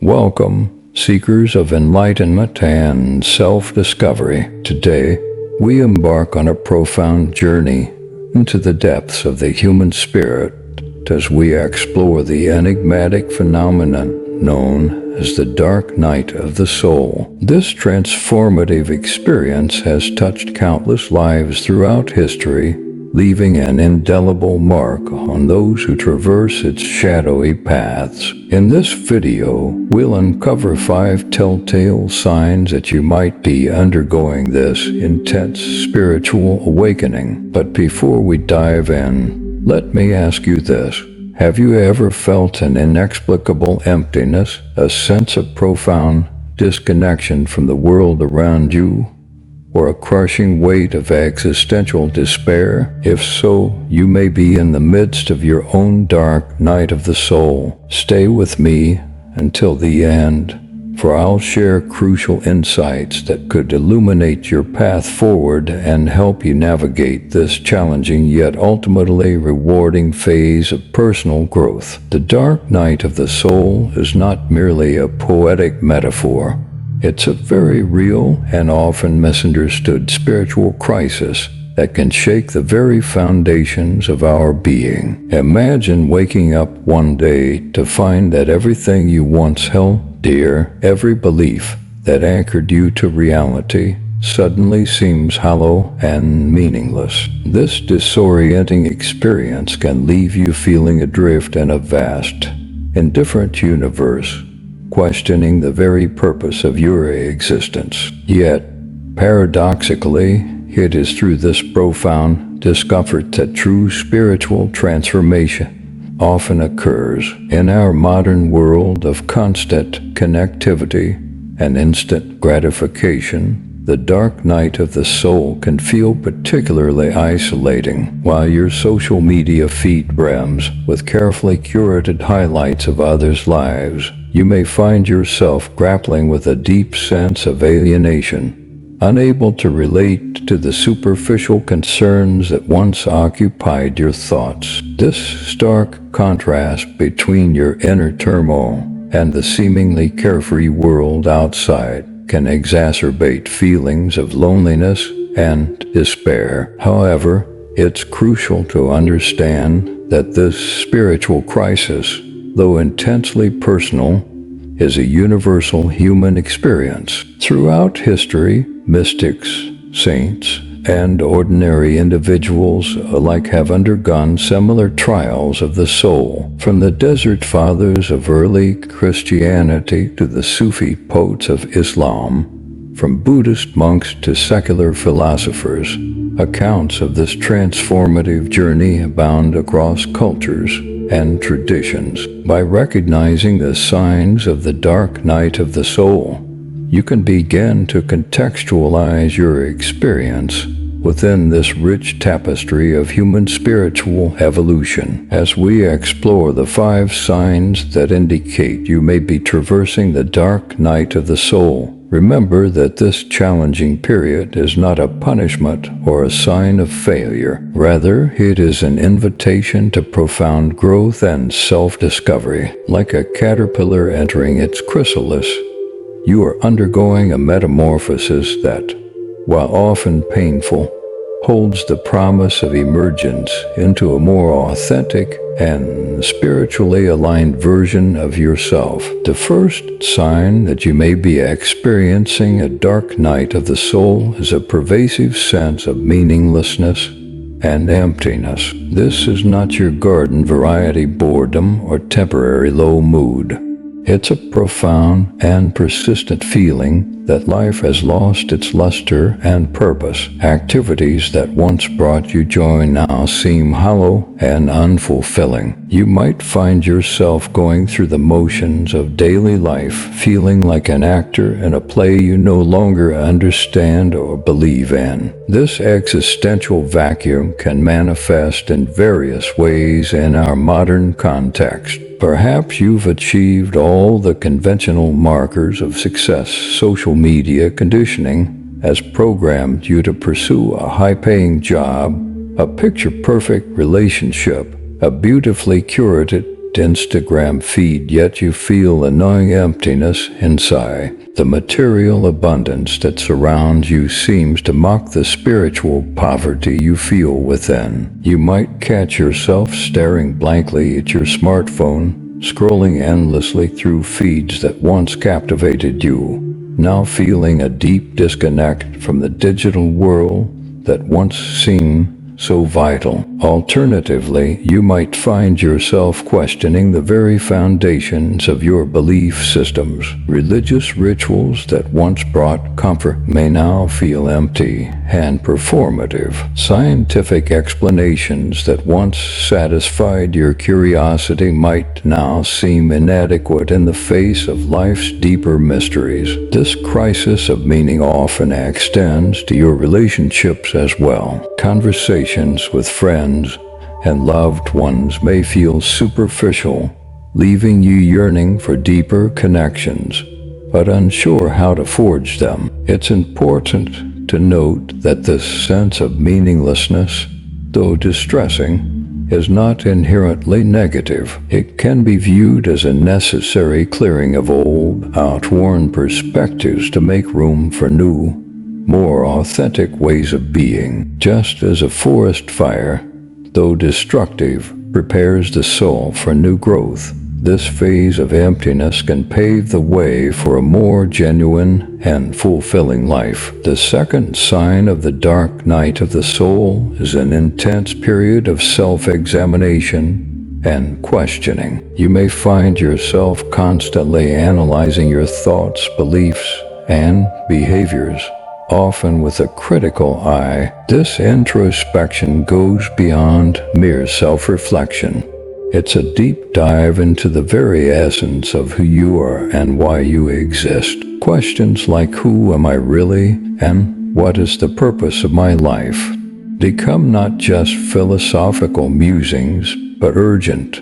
Welcome, seekers of enlightenment and self-discovery. Today, we embark on a profound journey into the depths of the human spirit as we explore the enigmatic phenomenon known as the dark night of the soul. This transformative experience has touched countless lives throughout history, leaving an indelible mark on those who traverse its shadowy paths. In this video, we'll uncover 5 telltale signs that you might be undergoing this intense spiritual awakening. But before we dive in, let me ask you this. Have you ever felt an inexplicable emptiness, a sense of profound disconnection from the world around you, or a crushing weight of existential despair? If so, you may be in the midst of your own dark night of the soul. Stay with me until the end, for I'll share crucial insights that could illuminate your path forward and help you navigate this challenging yet ultimately rewarding phase of personal growth. The dark night of the soul is not merely a poetic metaphor. It's a very real and often misunderstood spiritual crisis that can shake the very foundations of our being. Imagine waking up one day to find that everything you once held dear, every belief that anchored you to reality, suddenly seems hollow and meaningless. This disorienting experience can leave you feeling adrift in a vast, indifferent universe, questioning the very purpose of your existence. Yet, paradoxically, it is through this profound discomfort that true spiritual transformation often occurs. In our modern world of constant connectivity and instant gratification, the dark night of the soul can feel particularly isolating. While your social media feed brims with carefully curated highlights of others' lives, you may find yourself grappling with a deep sense of alienation, unable to relate to the superficial concerns that once occupied your thoughts. This stark contrast between your inner turmoil and the seemingly carefree world outside can exacerbate feelings of loneliness and despair. However, it's crucial to understand that this spiritual crisis, though intensely personal, is a universal human experience. Throughout history, mystics, saints, and ordinary individuals alike have undergone similar trials of the soul. From the desert fathers of early Christianity to the Sufi poets of Islam, from Buddhist monks to secular philosophers, accounts of this transformative journey abound across cultures and traditions. By recognizing the signs of the dark night of the soul, you can begin to contextualize your experience within this rich tapestry of human spiritual evolution. As we explore the 5 signs that indicate you may be traversing the dark night of the soul, remember that this challenging period is not a punishment or a sign of failure. Rather, it is an invitation to profound growth and self-discovery. Like a caterpillar entering its chrysalis, you are undergoing a metamorphosis that, while often painful, holds the promise of emergence into a more authentic and spiritually aligned version of yourself. The first sign that you may be experiencing a dark night of the soul is a pervasive sense of meaninglessness and emptiness. This is not your garden variety boredom or temporary low mood. It's a profound and persistent feeling that life has lost its luster and purpose. Activities that once brought you joy now seem hollow and unfulfilling. You might find yourself going through the motions of daily life, feeling like an actor in a play you no longer understand or believe in. This existential vacuum can manifest in various ways in our modern context. Perhaps you've achieved all the conventional markers of success. Social media conditioning has programmed you to pursue a high-paying job, a picture-perfect relationship, a beautifully curated Instagram feed, yet you feel a gnawing emptiness inside. The material abundance that surrounds you seems to mock the spiritual poverty you feel within. You might catch yourself staring blankly at your smartphone, scrolling endlessly through feeds that once captivated you, now feeling a deep disconnect from the digital world that once seemed so vital. Alternatively, you might find yourself questioning the very foundations of your belief systems. Religious rituals that once brought comfort may now feel empty and performative. Scientific explanations that once satisfied your curiosity might now seem inadequate in the face of life's deeper mysteries. This crisis of meaning often extends to your relationships as well. Conversations with friends and loved ones may feel superficial, leaving you yearning for deeper connections, but unsure how to forge them. It's important to note that this sense of meaninglessness, though distressing, is not inherently negative. It can be viewed as a necessary clearing of old, outworn perspectives to make room for new, more authentic ways of being. Just as a forest fire, though destructive, prepares the soul for new growth, this phase of emptiness can pave the way for a more genuine and fulfilling life. The second sign of the dark night of the soul is an intense period of self-examination and questioning. You may find yourself constantly analyzing your thoughts, beliefs, and behaviors, often with a critical eye. This introspection goes beyond mere self-reflection. It's a deep dive into the very essence of who you are and why you exist. Questions like who am I really and what is the purpose of my life become not just philosophical musings, but urgent,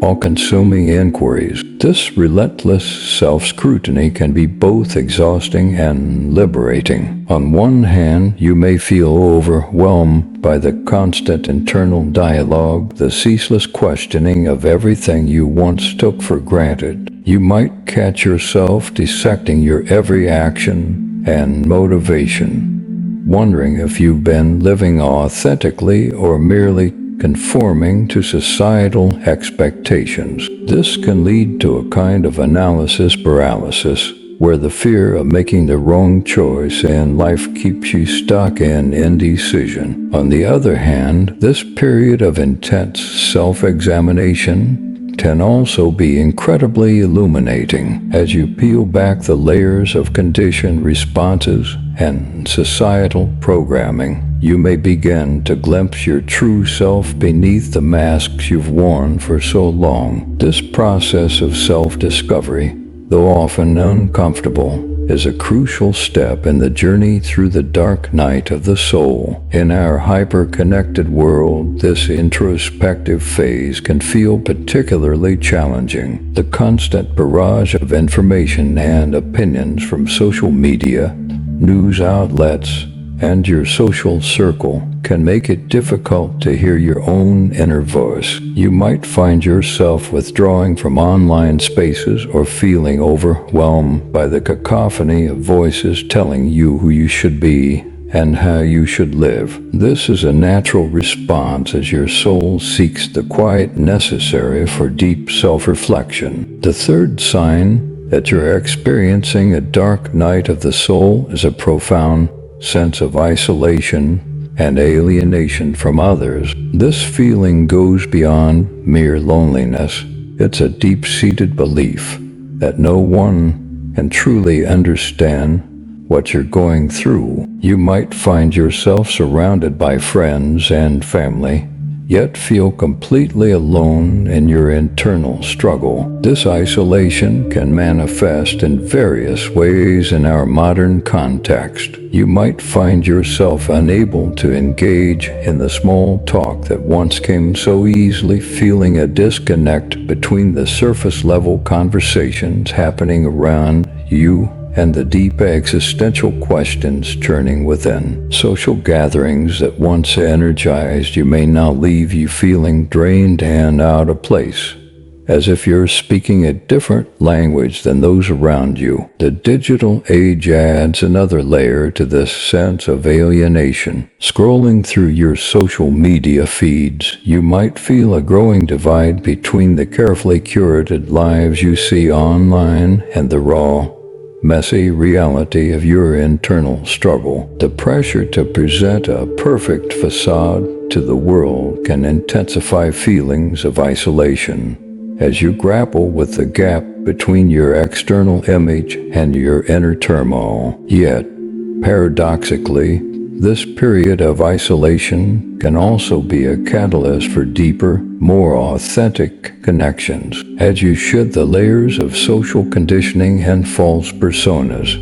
all-consuming inquiries. This relentless self-scrutiny can be both exhausting and liberating. On one hand, you may feel overwhelmed by the constant internal dialogue, the ceaseless questioning of everything you once took for granted. You might catch yourself dissecting your every action and motivation, wondering if you've been living authentically or merely conforming to societal expectations. This can lead to a kind of analysis paralysis, where the fear of making the wrong choice in life keeps you stuck in indecision. On the other hand, this period of intense self-examination can also be incredibly illuminating. As you peel back the layers of conditioned responses and societal programming, you may begin to glimpse your true self beneath the masks you've worn for so long. This process of self-discovery, though often uncomfortable, is a crucial step in the journey through the dark night of the soul. In our hyper-connected world, this introspective phase can feel particularly challenging. The constant barrage of information and opinions from social media, news outlets, and your social circle can make it difficult to hear your own inner voice. You might find yourself withdrawing from online spaces or feeling overwhelmed by the cacophony of voices telling you who you should be and how you should live. This is a natural response as your soul seeks the quiet necessary for deep self-reflection. The third sign that you're experiencing a dark night of the soul is a profound sense of isolation and alienation from others. This feeling goes beyond mere loneliness. It's a deep-seated belief that no one can truly understand what you're going through. You might find yourself surrounded by friends and family, yet feel completely alone in your internal struggle. This isolation can manifest in various ways in our modern context. You might find yourself unable to engage in the small talk that once came so easily, feeling a disconnect between the surface-level conversations happening around you and the deep existential questions churning within. Social gatherings that once energized you may now leave you feeling drained and out of place. as if you're speaking a different language than those around you. The digital age adds another layer to this sense of alienation. Scrolling through your social media feeds, you might feel a growing divide between the carefully curated lives you see online and the raw, messy reality of your internal struggle. The pressure to present a perfect facade to the world can intensify feelings of isolation as you grapple with the gap between your external image and your inner turmoil. Yet, paradoxically, this period of isolation can also be a catalyst for deeper, more authentic connections. As you shed the layers of social conditioning and false personas,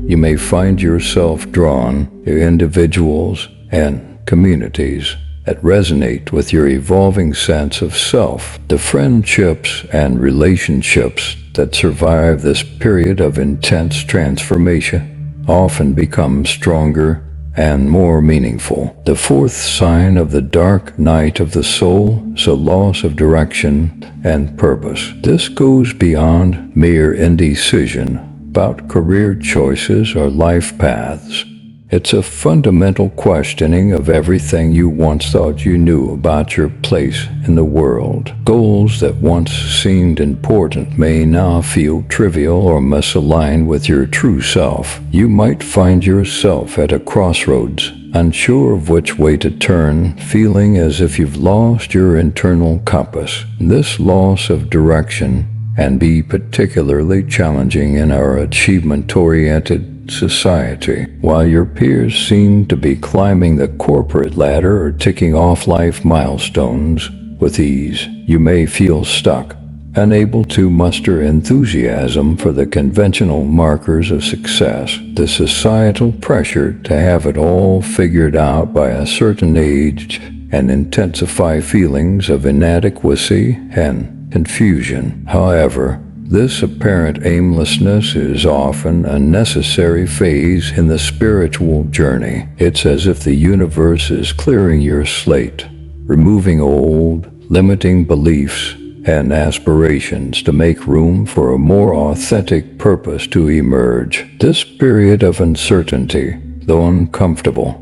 you may find yourself drawn to individuals and communities that resonate with your evolving sense of self. The friendships and relationships that survive this period of intense transformation often become stronger and more meaningful. The fourth sign of the dark night of the soul is a loss of direction and purpose. This goes beyond mere indecision about career choices or life paths. It's a fundamental questioning of everything you once thought you knew about your place in the world. Goals that once seemed important may now feel trivial or misaligned with your true self. You might find yourself at a crossroads, unsure of which way to turn, feeling as if you've lost your internal compass. This loss of direction can be particularly challenging in our achievement-oriented society. While your peers seem to be climbing the corporate ladder or ticking off life milestones with ease, you may feel stuck, unable to muster enthusiasm for the conventional markers of success. The societal pressure to have it all figured out by a certain age can intensify feelings of inadequacy and confusion. However, this apparent aimlessness is often a necessary phase in the spiritual journey. It's as if the universe is clearing your slate, removing old, limiting beliefs and aspirations to make room for a more authentic purpose to emerge. This period of uncertainty, though uncomfortable,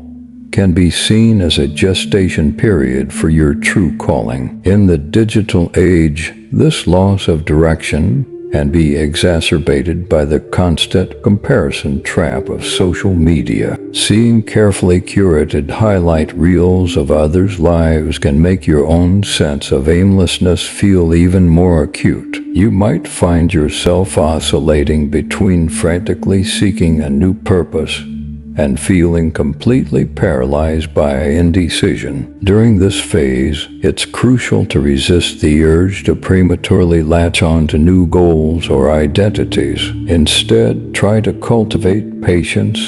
can be seen as a gestation period for your true calling. In the digital age, this loss of direction can be exacerbated by the constant comparison trap of social media. Seeing carefully curated highlight reels of others' lives can make your own sense of aimlessness feel even more acute. You might find yourself oscillating between frantically seeking a new purpose and feeling completely paralyzed by indecision. During this phase, it's crucial to resist the urge to prematurely latch on to new goals or identities. Instead, try to cultivate patience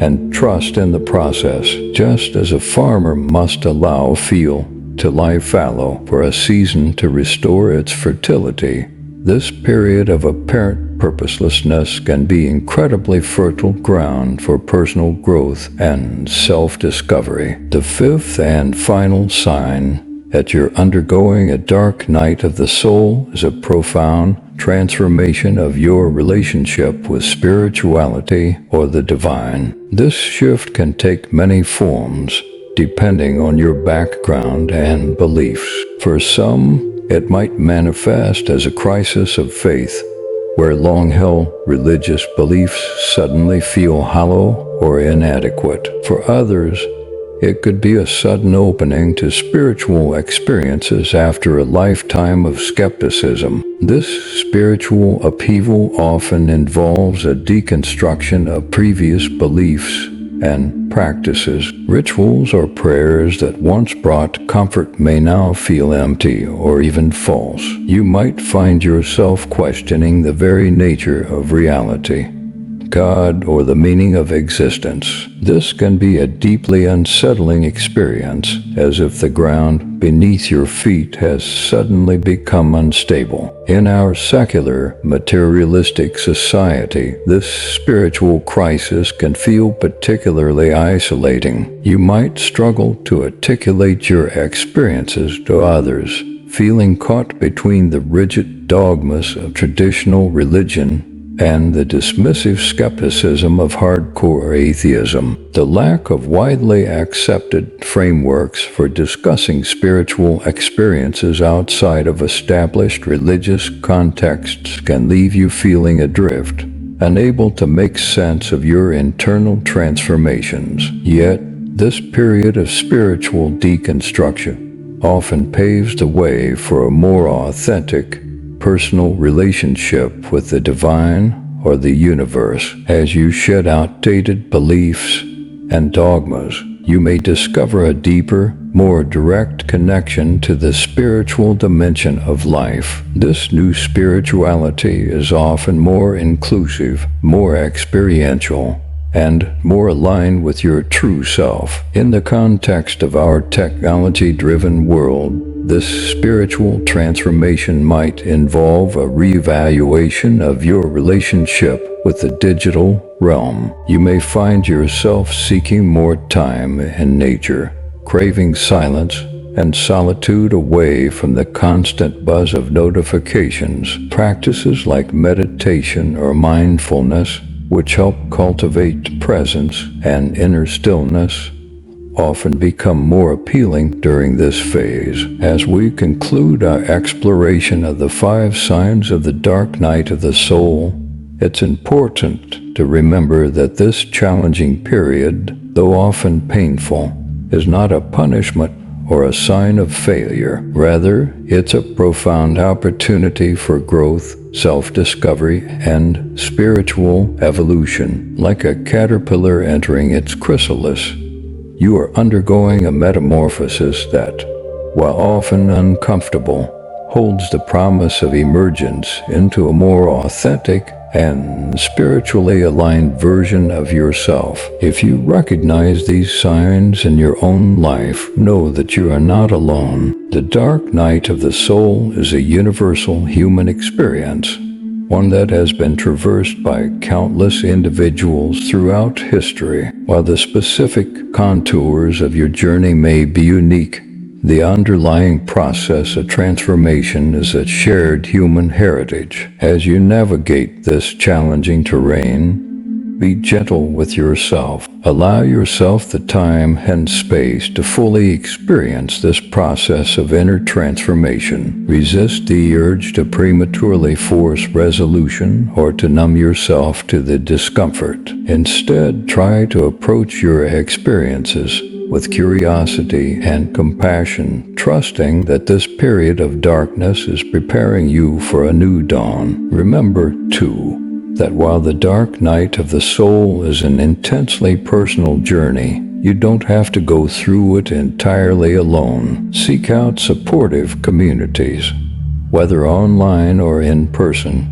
and trust in the process, just as a farmer must allow a field to lie fallow for a season to restore its fertility. This period of apparent purposelessness can be incredibly fertile ground for personal growth and self-discovery. The fifth and final sign that you're undergoing a dark night of the soul is a profound transformation of your relationship with spirituality or the divine. This shift can take many forms, depending on your background and beliefs. For some, it might manifest as a crisis of faith, where long-held religious beliefs suddenly feel hollow or inadequate. For others, it could be a sudden opening to spiritual experiences after a lifetime of skepticism. This spiritual upheaval often involves a deconstruction of previous beliefs and practices. Rituals or prayers that once brought comfort may now feel empty or even false. You might find yourself questioning the very nature of reality, God, or the meaning of existence. This can be a deeply unsettling experience, as if the ground beneath your feet has suddenly become unstable. In our secular, materialistic society, this spiritual crisis can feel particularly isolating. You might struggle to articulate your experiences to others, feeling caught between the rigid dogmas of traditional religion and the dismissive skepticism of hardcore atheism. The lack of widely accepted frameworks for discussing spiritual experiences outside of established religious contexts can leave you feeling adrift, unable to make sense of your internal transformations. Yet, this period of spiritual deconstruction often paves the way for a more authentic, personal relationship with the divine or the universe. As you shed outdated beliefs and dogmas, you may discover a deeper, more direct connection to the spiritual dimension of life. This new spirituality is often more inclusive, more experiential, and more aligned with your true self. In the context of our technology-driven world, this spiritual transformation might involve a reevaluation of your relationship with the digital realm. You may find yourself seeking more time in nature, craving silence and solitude away from the constant buzz of notifications. Practices like meditation or mindfulness, which help cultivate presence and inner stillness, often become more appealing during this phase. As we conclude our exploration of the 5 signs of the dark night of the soul, it's important to remember that this challenging period, though often painful, is not a punishment or a sign of failure. Rather, it's a profound opportunity for growth, self-discovery, and spiritual evolution. Like a caterpillar entering its chrysalis, you are undergoing a metamorphosis that, while often uncomfortable, holds the promise of emergence into a more authentic and spiritually aligned version of yourself. If you recognize these signs in your own life, know that you are not alone. The dark night of the soul is a universal human experience, one that has been traversed by countless individuals throughout history. While the specific contours of your journey may be unique, the underlying process of transformation is a shared human heritage. As you navigate this challenging terrain, be gentle with yourself. Allow yourself the time and space to fully experience this process of inner transformation. Resist the urge to prematurely force resolution or to numb yourself to the discomfort. Instead, try to approach your experiences with curiosity and compassion, trusting that this period of darkness is preparing you for a new dawn. Remember, too, that while the dark night of the soul is an intensely personal journey, you don't have to go through it entirely alone. Seek out supportive communities, whether online or in person,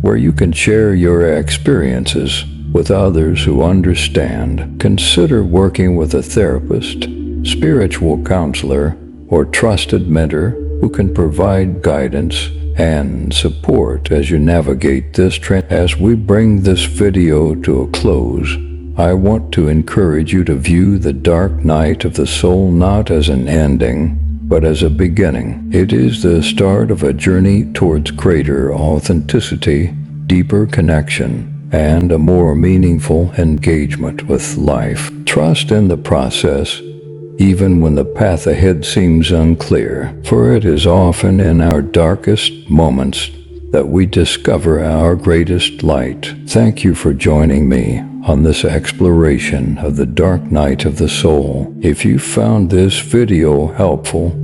where you can share your experiences with others who understand. Consider working with a therapist, spiritual counselor, or trusted mentor who can provide guidance and support as you navigate this trend. As we bring this video to a close, I want to encourage you to view the dark night of the soul not as an ending, but as a beginning. It is the start of a journey towards greater authenticity, deeper connection, and a more meaningful engagement with life. Trust in the process, even when the path ahead seems unclear, for it is often in our darkest moments that we discover our greatest light. Thank you for joining me on this exploration of the dark night of the soul. If you found this video helpful,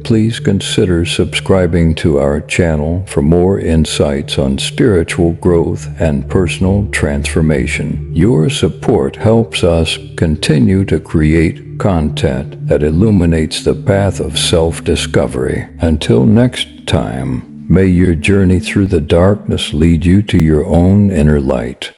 please consider subscribing to our channel for more insights on spiritual growth and personal transformation. Your support helps us continue to create content that illuminates the path of self-discovery. Until next time, may your journey through the darkness lead you to your own inner light.